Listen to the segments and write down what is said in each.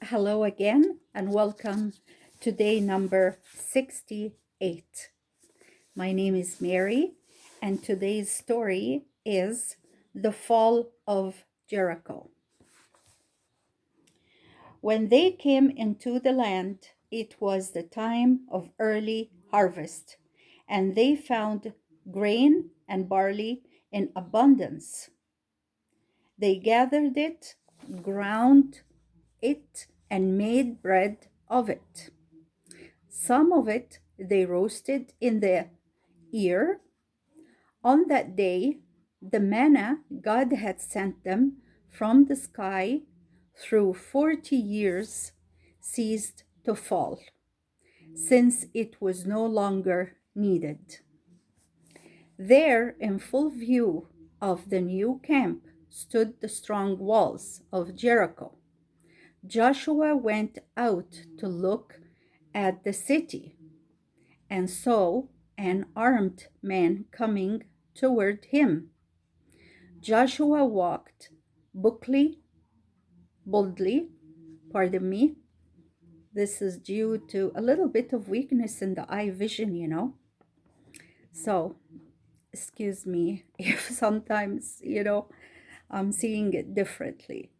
Hello again, and welcome to day number 68. My name is Mary, and today's story is the Fall of Jericho. When they came into the land, it was the time of early harvest, and they found grain and barley in abundance. They gathered it, ground it, and made bread of it. Some of it they roasted in the ear. On that day, the manna God had sent them from the sky through 40 years ceased to fall, since it was no longer needed. There, in full view of the new camp, stood the strong walls of Jericho. Joshua went out to look at the city and saw an armed man coming toward him. Joshua walked boldly, boldly, pardon me. This is due to a little bit of weakness in the eye vision. So, excuse me if sometimes, I'm seeing it differently.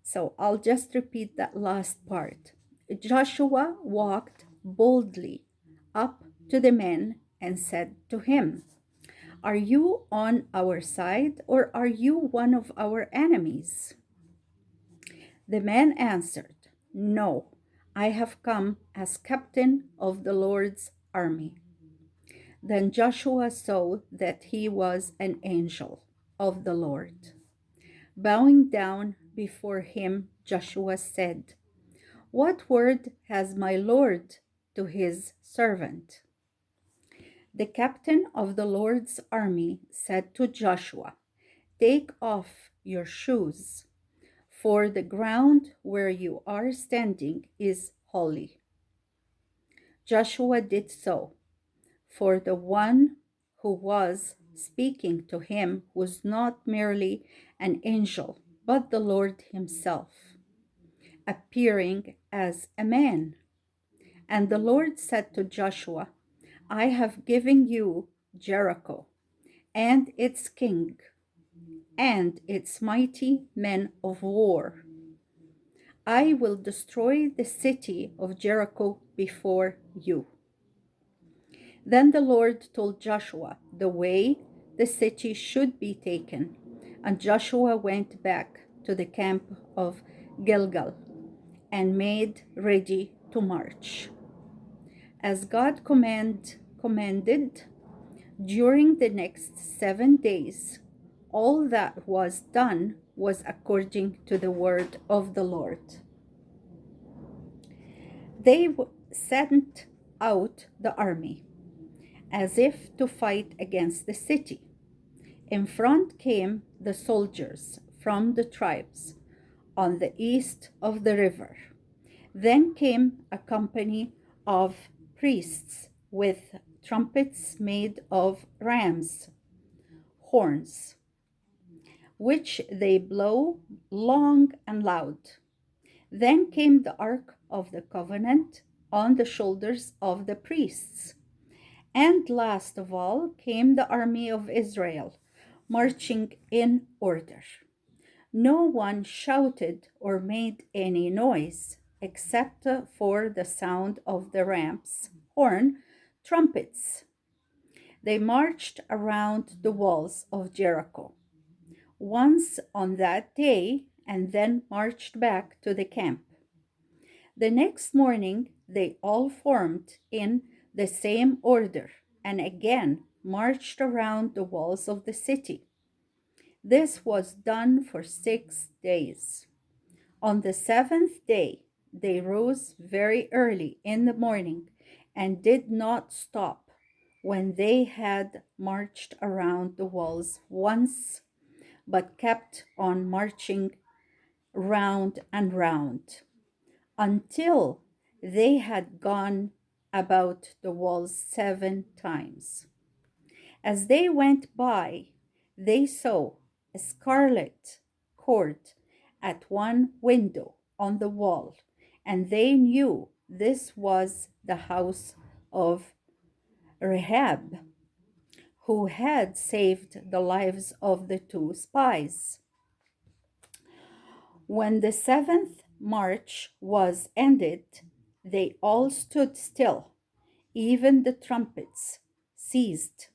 So, I'll just repeat that last part. Joshua walked boldly up to the man and said to him, "Are you on our side, or are you one of our enemies?" The man answered, "No, I have come as captain of the Lord's army." Then Joshua saw that he was an angel of the Lord. Bowing down before him, Joshua said, "What word has my Lord to his servant?" The captain of the Lord's army said to Joshua, "Take off your shoes, for the ground where you are standing is holy." Joshua did so, for the one who was speaking to him was not merely an angel, but the Lord himself, appearing as a man. And the Lord said to Joshua, "I have given you Jericho and its king and its mighty men of war. I will destroy the city of Jericho before you." Then the Lord told Joshua the way the city should be taken, and Joshua went back to the camp of Gilgal and made ready to march. As God commanded, during the next 7 days, all that was done was according to the word of the Lord. They sent out the army as if to fight against the city. In front came the soldiers from the tribes on the east of the river. Then came a company of priests with trumpets made of ram's horns, which they blow long and loud. Then came the ark of the covenant on the shoulders of the priests. And last of all came the army of Israel, marching in order. No one shouted or made any noise except for the sound of the ram's horn trumpets. They marched around the walls of Jericho once on that day and then marched back to the camp. The next morning, they all formed in the same order and again marched around the walls of the city. This was done for 6 days. On the seventh day, they rose very early in the morning and did not stop when they had marched around the walls once, but kept on marching round and round until they had gone about the walls 7 times. As they went by, they saw a scarlet cord at one window on the wall, and they knew this was the house of Rahab, who had saved the lives of the two spies. When the seventh march was ended, they all stood still, even the trumpets ceased,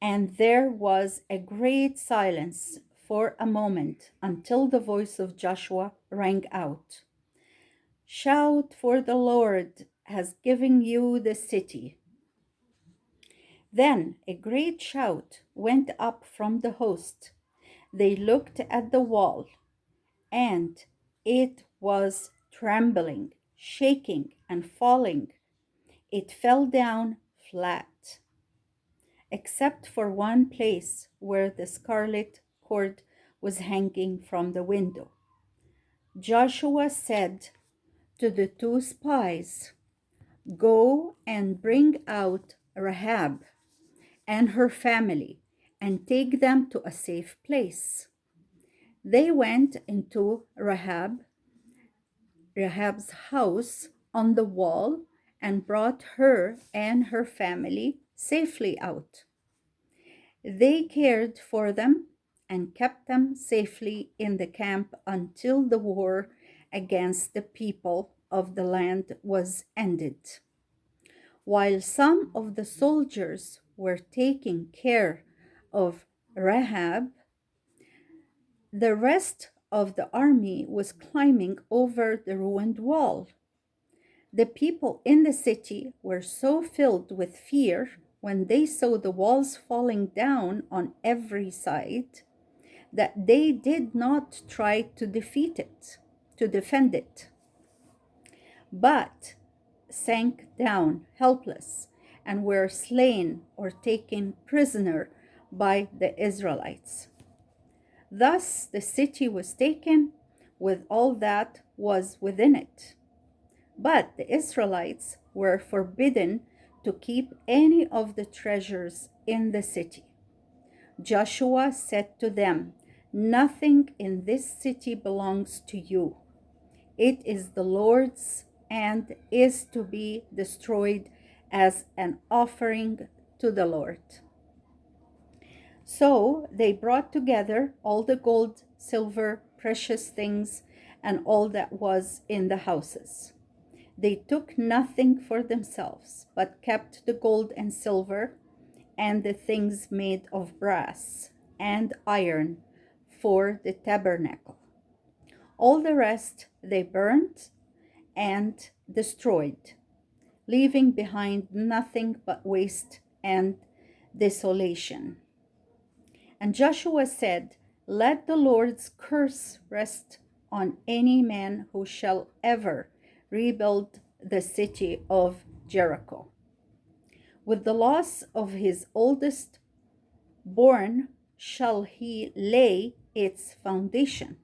and there was a great silence for a moment until the voice of Joshua rang out. Shout, for the Lord has given you the city. Then a great shout went up from the host. They looked at the wall, and it was trembling, shaking, and falling. It fell down flat, except for one place where the scarlet cord was hanging from the window. Joshua said to the two spies, Go and bring out Rahab and her family and take them to a safe place. They went into Rahab's house on the wall and brought her and her family safely out. They cared for them and kept them safely in the camp until the war against the people of the land was ended. While some of the soldiers were taking care of Rahab, the rest of the army was climbing over the ruined wall. The people in the city were so filled with fear when they saw the walls falling down on every side that they did not try to defend it, but sank down helpless and were slain or taken prisoner by the Israelites. Thus the city was taken with all that was within it. But the Israelites were forbidden to keep any of the treasures in the city. Joshua said to them, Nothing in this city belongs to you. It is the Lord's and is to be destroyed as an offering to the Lord. So they brought together all the gold, silver, precious things, and all that was in the houses. They took nothing for themselves, but kept the gold and silver and the things made of brass and iron for the tabernacle. All the rest they burnt and destroyed, leaving behind nothing but waste and desolation. And Joshua said, Let the Lord's curse rest on any man who shall ever rebuild the city of Jericho. With the loss of his oldest born shall he lay its foundation,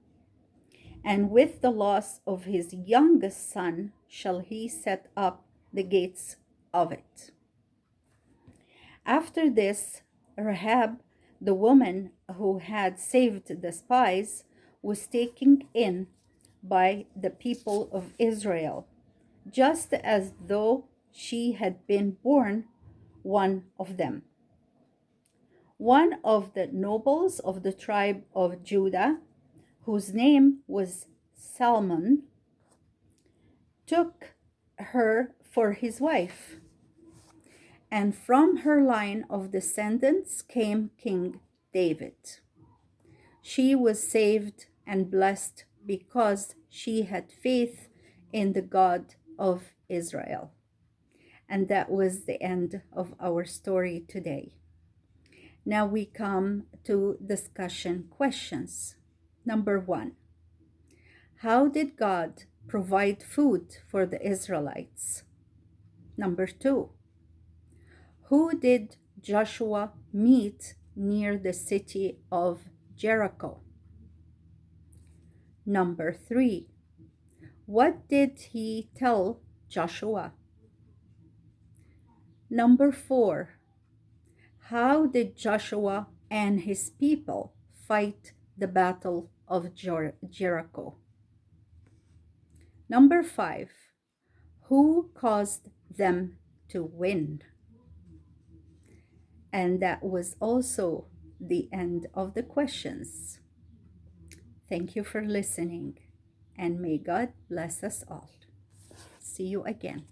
and with the loss of his youngest son shall he set up the gates of it. After this, Rahab, the woman who had saved the spies, was taken in by the people of Israel, just as though she had been born one of them. One of the nobles of the tribe of Judah, whose name was Salmon, took her for his wife. And from her line of descendants came King David. She was saved and blessed because she had faith in the God of Israel. And that was the end of our story today. Now we come to discussion questions. Number 1. How did God provide food for the Israelites? Number 2. Who did Joshua meet near the city of Jericho? Number 3. What did he tell Joshua? Number 4. How did Joshua and his people fight the battle of Jericho? Number 5, who caused them to win? And that was also the end of the questions. Thank you for listening, and may God bless us all. See you again.